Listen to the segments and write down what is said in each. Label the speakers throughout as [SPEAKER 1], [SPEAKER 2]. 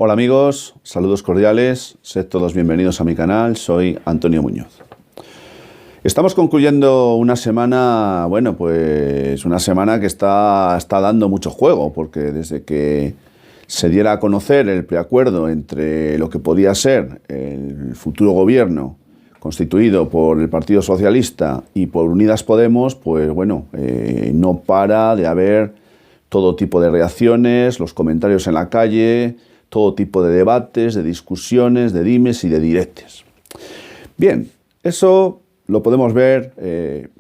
[SPEAKER 1] Hola amigos, saludos cordiales, sed todos bienvenidos a mi canal, soy Antonio Muñoz. Estamos concluyendo una semana, pues una semana que está dando mucho juego, porque desde que se diera a conocer el preacuerdo entre lo que podía ser el futuro gobierno constituido por el Partido Socialista y por Unidas Podemos, no para de haber todo tipo de reacciones, los comentarios en la calle, todo tipo de debates, de discusiones, de dimes y de diretes. Bien, eso lo podemos ver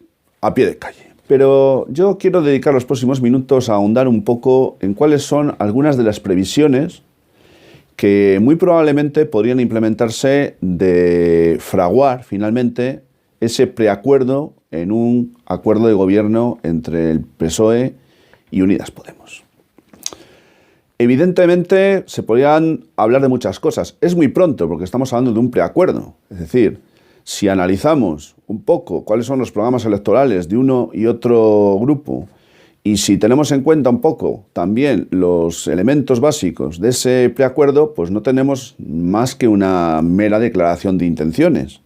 [SPEAKER 1] a pie de calle. Pero yo quiero dedicar los próximos minutos a ahondar un poco en cuáles son algunas de las previsiones que muy probablemente podrían implementarse de fraguar finalmente ese preacuerdo en un acuerdo de gobierno entre el PSOE y Unidas Podemos. Evidentemente se podrían hablar de muchas cosas. Es muy pronto porque estamos hablando de un preacuerdo. Es decir, si analizamos un poco cuáles son los programas electorales de uno y otro grupo y si tenemos en cuenta un poco también los elementos básicos de ese preacuerdo, pues no tenemos más que una mera declaración de intenciones.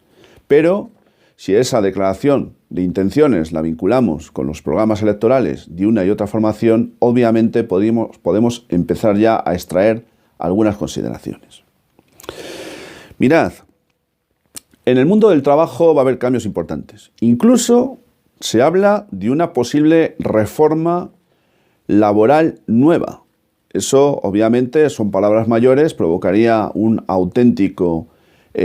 [SPEAKER 1] Pero si esa declaración de intenciones la vinculamos con los programas electorales de una y otra formación, obviamente podemos empezar ya a extraer algunas consideraciones. Mirad, en el mundo del trabajo va a haber cambios importantes. Incluso se habla de una posible reforma laboral nueva. Eso, obviamente, son palabras mayores, provocaría un auténtico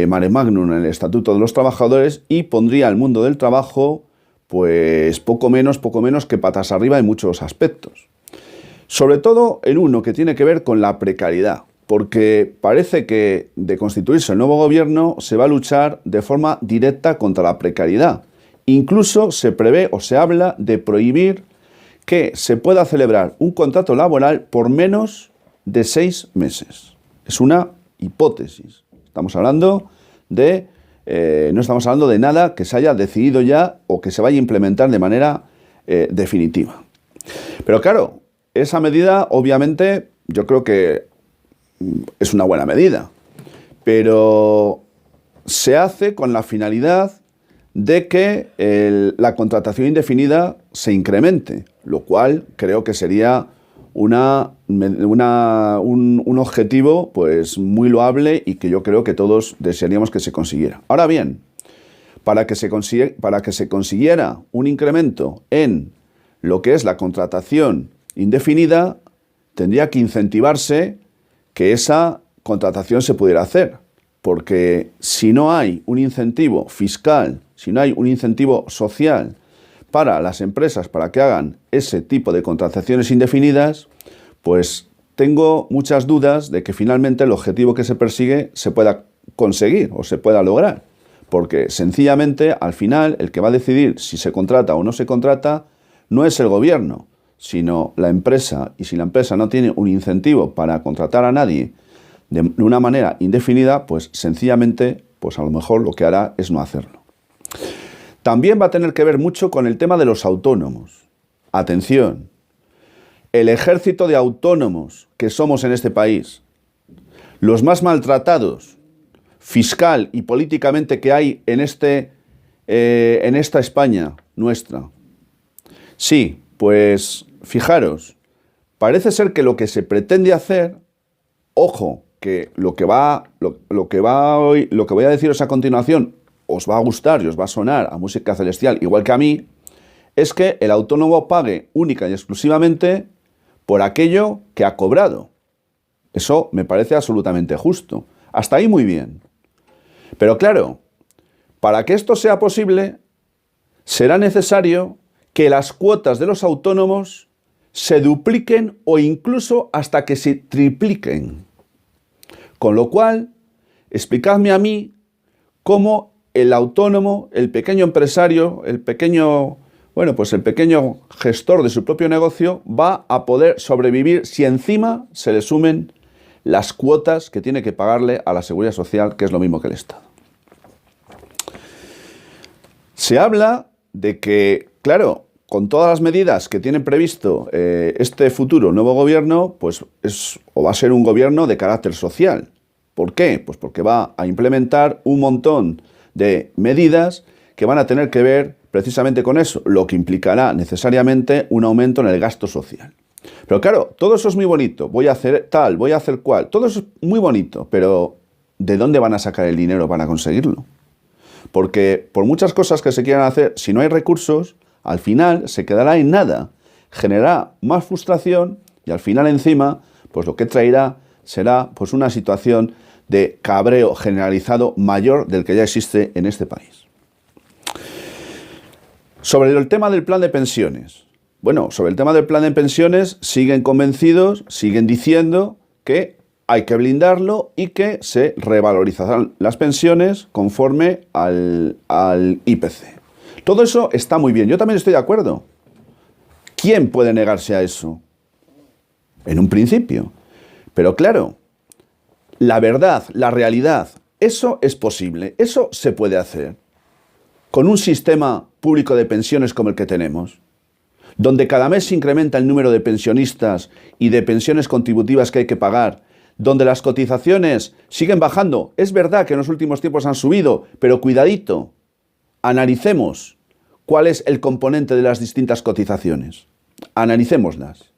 [SPEAKER 1] mare magnum en el Estatuto de los Trabajadores y pondría al mundo del trabajo pues poco menos que patas arriba en muchos aspectos. Sobre todo en uno que tiene que ver con la precariedad, porque parece que de constituirse el nuevo gobierno se va a luchar de forma directa contra la precariedad. Incluso se prevé o se habla de prohibir que se pueda celebrar un contrato laboral por menos de 6 meses. Es una hipótesis. Estamos hablando de, no estamos hablando de nada que se haya decidido ya o que se vaya a implementar de manera definitiva. Pero claro, esa medida obviamente yo creo que es una buena medida, pero se hace con la finalidad de que la contratación indefinida se incremente, lo cual creo que sería un objetivo pues muy loable y que yo creo que todos desearíamos que se consiguiera. Ahora bien, para que se consiguiera un incremento en lo que es la contratación indefinida, tendría que incentivarse que esa contratación se pudiera hacer, porque si no hay un incentivo fiscal, si no hay un incentivo social para las empresas para que hagan ese tipo de contrataciones indefinidas, pues tengo muchas dudas de que finalmente el objetivo que se persigue se pueda conseguir o se pueda lograr, porque sencillamente al final el que va a decidir si se contrata o no se contrata no es el gobierno, sino la empresa, y si la empresa no tiene un incentivo para contratar a nadie de una manera indefinida, pues sencillamente, pues a lo mejor lo que hará es no hacerlo. También va a tener que ver mucho con el tema de los autónomos. Atención, el ejército de autónomos que somos en este país, los más maltratados fiscal y políticamente que hay en esta España nuestra. Sí, pues fijaros, parece ser que lo que se pretende hacer, ojo, que lo que voy a deciros a continuación os va a gustar y os va a sonar a música celestial, igual que a mí, es que el autónomo pague única y exclusivamente por aquello que ha cobrado. Eso me parece absolutamente justo. Hasta ahí muy bien. Pero claro, para que esto sea posible, será necesario que las cuotas de los autónomos se dupliquen o incluso hasta que se tripliquen. Con lo cual, explicadme a mí cómo el autónomo, el pequeño empresario, el pequeño gestor de su propio negocio va a poder sobrevivir si encima se le sumen las cuotas que tiene que pagarle a la Seguridad Social, que es lo mismo que el Estado. Se habla de que, claro, con todas las medidas que tiene previsto este futuro nuevo gobierno, pues va a ser un gobierno de carácter social. ¿Por qué? Pues porque va a implementar un montón de medidas que van a tener que ver precisamente con eso, lo que implicará necesariamente un aumento en el gasto social. Pero claro, todo eso es muy bonito, voy a hacer tal, voy a hacer cual, todo eso es muy bonito, pero ¿de dónde van a sacar el dinero para conseguirlo? Porque por muchas cosas que se quieran hacer, si no hay recursos, al final se quedará en nada, generará más frustración y al final encima, pues lo que traerá será pues una situación de cabreo generalizado mayor del que ya existe en este país. Sobre el tema del plan de pensiones. Bueno, sobre el tema del plan de pensiones siguen convencidos, siguen diciendo que hay que blindarlo y que se revalorizarán las pensiones conforme al IPC. Todo eso está muy bien, yo también estoy de acuerdo. ¿Quién puede negarse a eso? En un principio. Pero claro, la verdad, la realidad, eso es posible, eso se puede hacer. Con un sistema público de pensiones como el que tenemos, donde cada mes se incrementa el número de pensionistas y de pensiones contributivas que hay que pagar, donde las cotizaciones siguen bajando. Es verdad que en los últimos tiempos han subido, pero cuidadito, analicemos cuál es el componente de las distintas cotizaciones. Analicémoslas.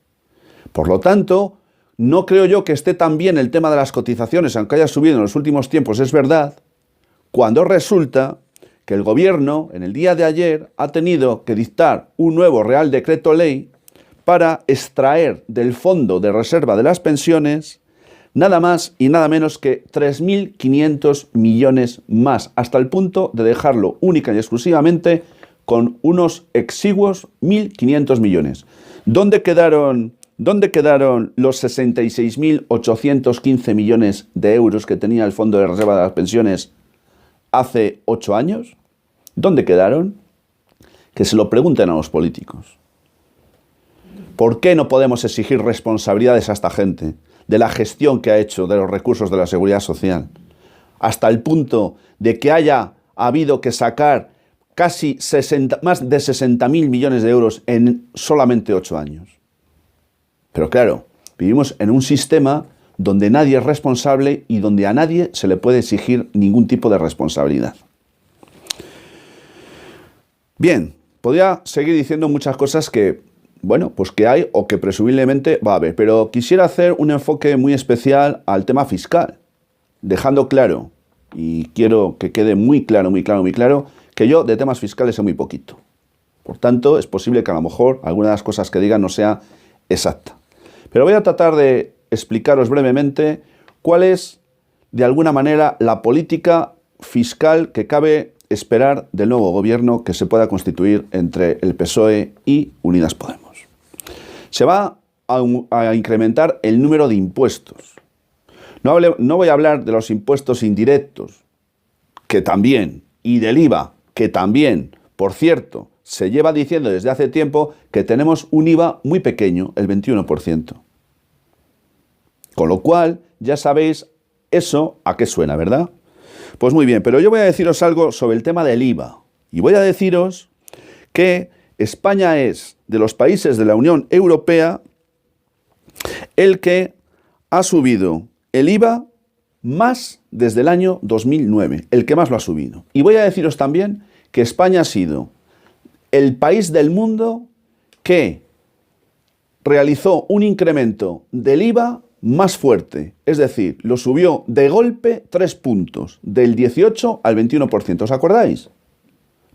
[SPEAKER 1] Por lo tanto, no creo yo que esté tan bien el tema de las cotizaciones, aunque haya subido en los últimos tiempos, es verdad, cuando resulta que el gobierno, en el día de ayer, ha tenido que dictar un nuevo Real Decreto Ley para extraer del Fondo de Reserva de las Pensiones nada más y nada menos que 3.500 millones más, hasta el punto de dejarlo única y exclusivamente con unos exiguos 1.500 millones. ¿Dónde quedaron los 66.815 millones de euros que tenía el Fondo de Reserva de las Pensiones hace 8 años? ¿Dónde quedaron? Que se lo pregunten a los políticos. ¿Por qué no podemos exigir responsabilidades a esta gente de la gestión que ha hecho de los recursos de la Seguridad Social? Hasta el punto de que haya habido que sacar casi más de 60.000 millones de euros en solamente 8 años. Pero claro, vivimos en un sistema donde nadie es responsable y donde a nadie se le puede exigir ningún tipo de responsabilidad. Bien, podría seguir diciendo muchas cosas que, bueno, pues que hay o que presumiblemente va a haber, pero quisiera hacer un enfoque muy especial al tema fiscal, dejando claro, y quiero que quede muy claro, que yo de temas fiscales sé muy poquito. Por tanto, es posible que a lo mejor alguna de las cosas que diga no sea exacta. Pero voy a tratar de explicaros brevemente cuál es, de alguna manera, la política fiscal que cabe esperar del nuevo gobierno que se pueda constituir entre el PSOE y Unidas Podemos. Se va a incrementar el número de impuestos. No voy a hablar de los impuestos indirectos, que también, y del IVA, que también, por cierto, se lleva diciendo desde hace tiempo que tenemos un IVA muy pequeño, el 21%. Con lo cual, ya sabéis eso a qué suena, ¿verdad? Pues muy bien, pero yo voy a deciros algo sobre el tema del IVA. Y voy a deciros que España es, de los países de la Unión Europea, el que ha subido el IVA más desde el año 2009, el que más lo ha subido. Y voy a deciros también que España ha sido el país del mundo que realizó un incremento del IVA más fuerte, es decir, lo subió de golpe 3 puntos, del 18 al 21%, ¿os acordáis?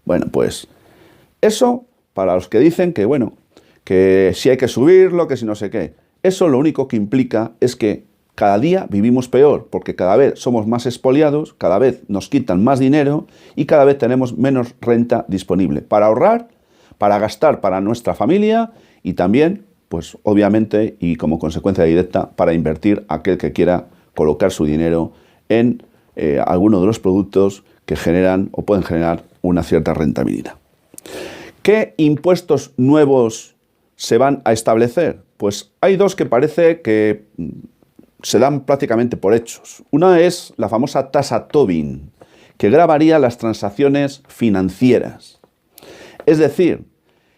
[SPEAKER 1] Bueno, pues eso, para los que dicen que, bueno, que si hay que subirlo, que si no sé qué, eso lo único que implica es que cada día vivimos peor, porque cada vez somos más expoliados, cada vez nos quitan más dinero y cada vez tenemos menos renta disponible para ahorrar, para gastar para nuestra familia y también, pues obviamente y como consecuencia directa, para invertir aquel que quiera colocar su dinero en alguno de los productos que generan o pueden generar una cierta rentabilidad. ¿Qué impuestos nuevos se van a establecer? Pues hay dos que parece que se dan prácticamente por hechos. Una es la famosa tasa Tobin, que gravaría las transacciones financieras. Es decir,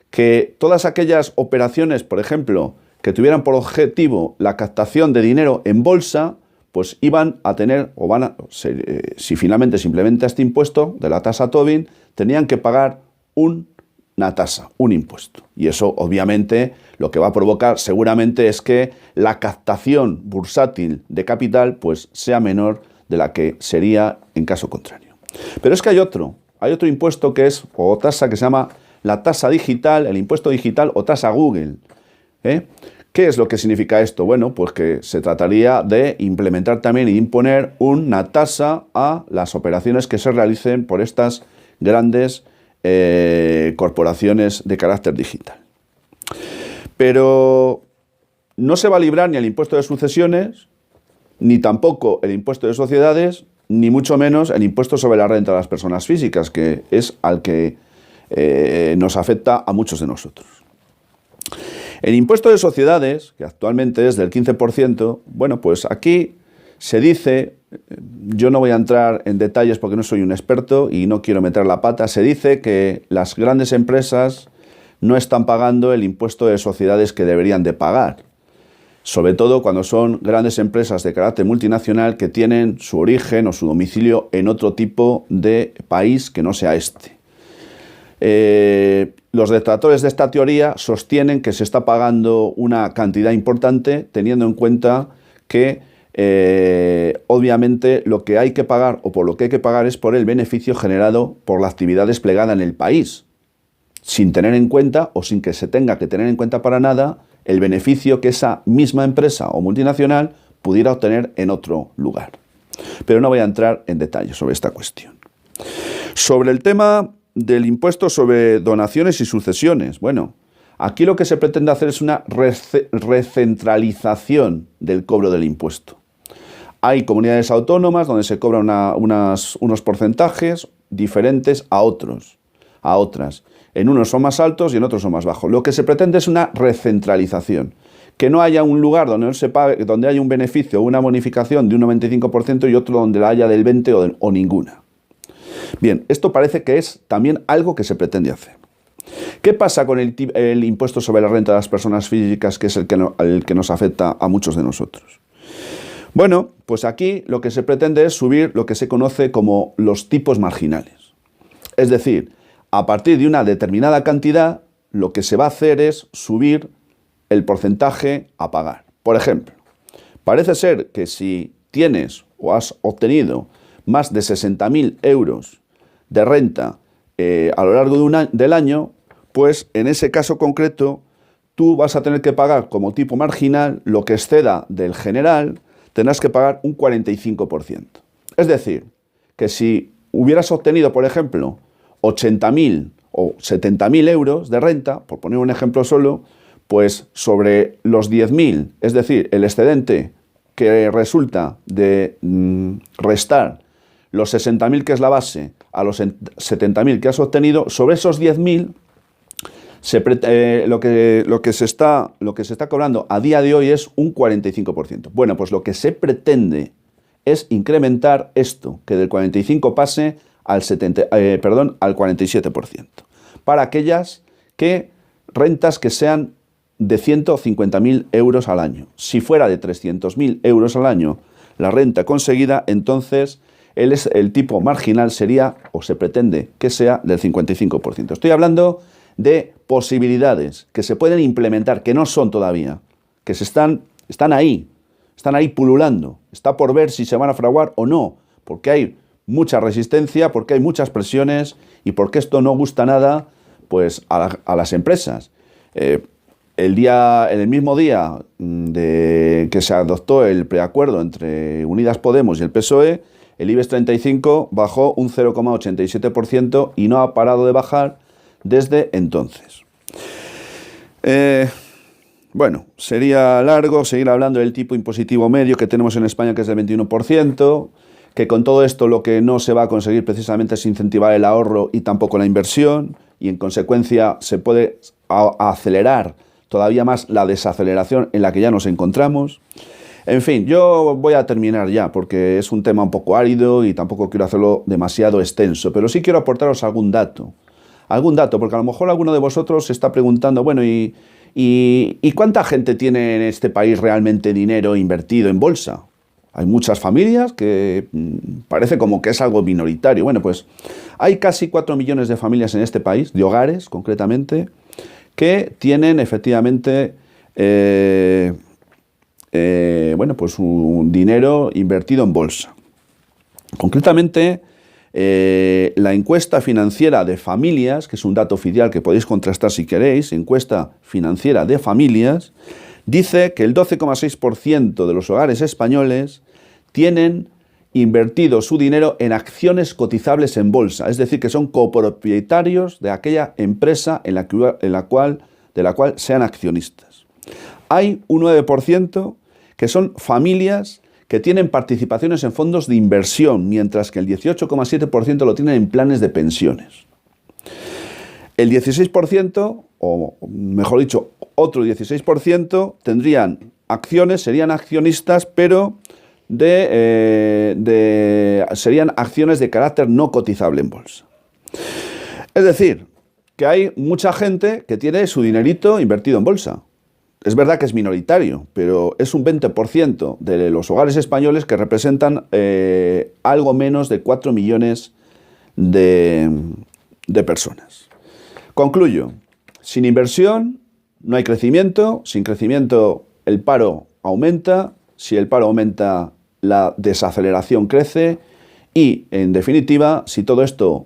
[SPEAKER 1] que todas aquellas operaciones, por ejemplo, que tuvieran por objetivo la captación de dinero en bolsa, pues iban a tener, o van a, si finalmente se implementa este impuesto de la tasa Tobin, tenían que pagar una tasa, un impuesto. Y eso, obviamente, lo que va a provocar seguramente es que la captación bursátil de capital pues sea menor de la que sería en caso contrario. Pero es que hay otro impuesto que es, o tasa que se llama la tasa digital, el impuesto digital o tasa Google. ¿Qué es lo que significa esto? Bueno, pues que se trataría de implementar también y imponer una tasa a las operaciones que se realicen por estas grandes corporaciones de carácter digital. Pero no se va a librar ni el impuesto de sucesiones, ni tampoco el impuesto de sociedades, ni mucho menos el impuesto sobre la renta de las personas físicas, que es al que nos afecta a muchos de nosotros. El impuesto de sociedades, que actualmente es del 15%, bueno, pues aquí se dice, yo no voy a entrar en detalles porque no soy un experto y no quiero meter la pata, se dice que las grandes empresas no están pagando el impuesto de sociedades que deberían de pagar, sobre todo cuando son grandes empresas de carácter multinacional que tienen su origen o su domicilio en otro tipo de país que no sea este. Los detractores de esta teoría sostienen que se está pagando una cantidad importante teniendo en cuenta que obviamente lo que hay que pagar o por lo que hay que pagar es por el beneficio generado por la actividad desplegada en el país, sin tener en cuenta o sin que se tenga que tener en cuenta para nada el beneficio que esa misma empresa o multinacional pudiera obtener en otro lugar. Pero no voy a entrar en detalles sobre esta cuestión. Sobre el tema del impuesto sobre donaciones y sucesiones, bueno, aquí lo que se pretende hacer es una recentralización del cobro del impuesto. Hay comunidades autónomas donde se cobran unos porcentajes diferentes a otras. En unos son más altos y en otros son más bajos. Lo que se pretende es una recentralización. Que no haya un lugar donde no se pague, donde haya un beneficio o una bonificación de un 95% y otro donde la haya del 20% o ninguna. Bien, esto parece que es también algo que se pretende hacer. ¿Qué pasa con el impuesto sobre la renta de las personas físicas, que es el que nos afecta a muchos de nosotros? Bueno, pues aquí lo que se pretende es subir lo que se conoce como los tipos marginales. Es decir, a partir de una determinada cantidad, lo que se va a hacer es subir el porcentaje a pagar. Por ejemplo, parece ser que si tienes o has obtenido más de 60.000 euros de renta a lo largo del año, pues en ese caso concreto tú vas a tener que pagar como tipo marginal lo que exceda del general, tendrás que pagar un 45%. Es decir, que si hubieras obtenido, por ejemplo, 80.000 o 70.000 euros de renta, por poner un ejemplo solo, pues sobre los 10.000, es decir, el excedente que resulta de restar los 60.000 que es la base a los 70.000 que has obtenido, sobre esos 10.000 lo que se está cobrando a día de hoy es un 45%. Bueno, pues lo que se pretende es incrementar esto, que del 45 pase al 47%, para aquellas rentas que sean de 150.000 euros al año. Si fuera de 300.000 euros al año la renta conseguida, entonces el tipo marginal sería, o se pretende que sea, del 55%. Estoy hablando de posibilidades que se pueden implementar, que no son todavía, que están ahí pululando. Está por ver si se van a fraguar o no, porque hay mucha resistencia, porque hay muchas presiones y porque esto no gusta nada pues, a las empresas. En el mismo día de que se adoptó el preacuerdo entre Unidas Podemos y el PSOE, el IBEX 35 bajó un 0,87% y no ha parado de bajar desde entonces. Bueno, sería largo seguir hablando del tipo impositivo medio que tenemos en España, que es del 21%, que con todo esto lo que no se va a conseguir precisamente es incentivar el ahorro y tampoco la inversión, y en consecuencia se puede acelerar todavía más la desaceleración en la que ya nos encontramos. En fin, yo voy a terminar ya porque es un tema un poco árido y tampoco quiero hacerlo demasiado extenso, pero sí quiero aportaros algún dato. algún dato, porque a lo mejor alguno de vosotros se está preguntando, bueno, ¿y cuánta gente tiene en este país realmente dinero invertido en bolsa? Hay muchas familias que parece como que es algo minoritario. Bueno, pues hay casi 4 millones de familias en este país, de hogares concretamente, que tienen efectivamente bueno, pues un dinero invertido en bolsa. Concretamente, la encuesta financiera de familias, que es un dato oficial que podéis contrastar si queréis, encuesta financiera de familias, dice que el 12,6% de los hogares españoles tienen invertido su dinero en acciones cotizables en bolsa, es decir, que son copropietarios de aquella empresa de la cual sean accionistas. Hay un 9% que son familias que tienen participaciones en fondos de inversión, mientras que el 18,7% lo tienen en planes de pensiones. El 16%, o mejor dicho, otro 16%, tendrían acciones, serían accionistas, pero serían acciones de carácter no cotizable en bolsa. Es decir, que hay mucha gente que tiene su dinerito invertido en bolsa. Es verdad que es minoritario, pero es un 20% de los hogares españoles que representan algo menos de 4 millones de personas. Concluyo, sin inversión no hay crecimiento, sin crecimiento el paro aumenta, si el paro aumenta la desaceleración crece y, en definitiva, si todo esto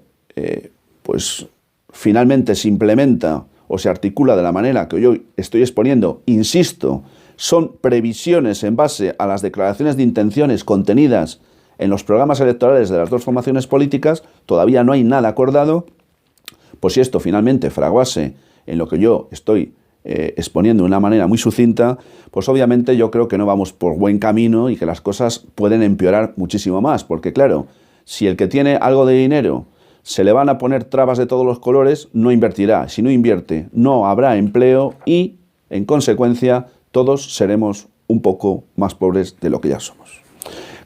[SPEAKER 1] pues finalmente se implementa o se articula de la manera que yo estoy exponiendo, insisto, son previsiones en base a las declaraciones de intenciones contenidas en los programas electorales de las dos formaciones políticas, todavía no hay nada acordado, pues si esto finalmente fraguase en lo que yo estoy exponiendo de una manera muy sucinta, pues obviamente yo creo que no vamos por buen camino y que las cosas pueden empeorar muchísimo más, porque claro, si el que tiene algo de dinero se le van a poner trabas de todos los colores, no invertirá. Si no invierte, no habrá empleo y, en consecuencia, todos seremos un poco más pobres de lo que ya somos.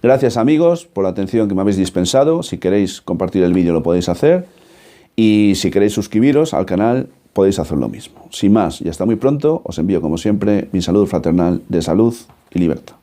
[SPEAKER 1] Gracias, amigos, por la atención que me habéis dispensado. Si queréis compartir el vídeo lo podéis hacer y si queréis suscribiros al canal podéis hacer lo mismo. Sin más y hasta muy pronto, os envío como siempre mi saludo fraternal de salud y libertad.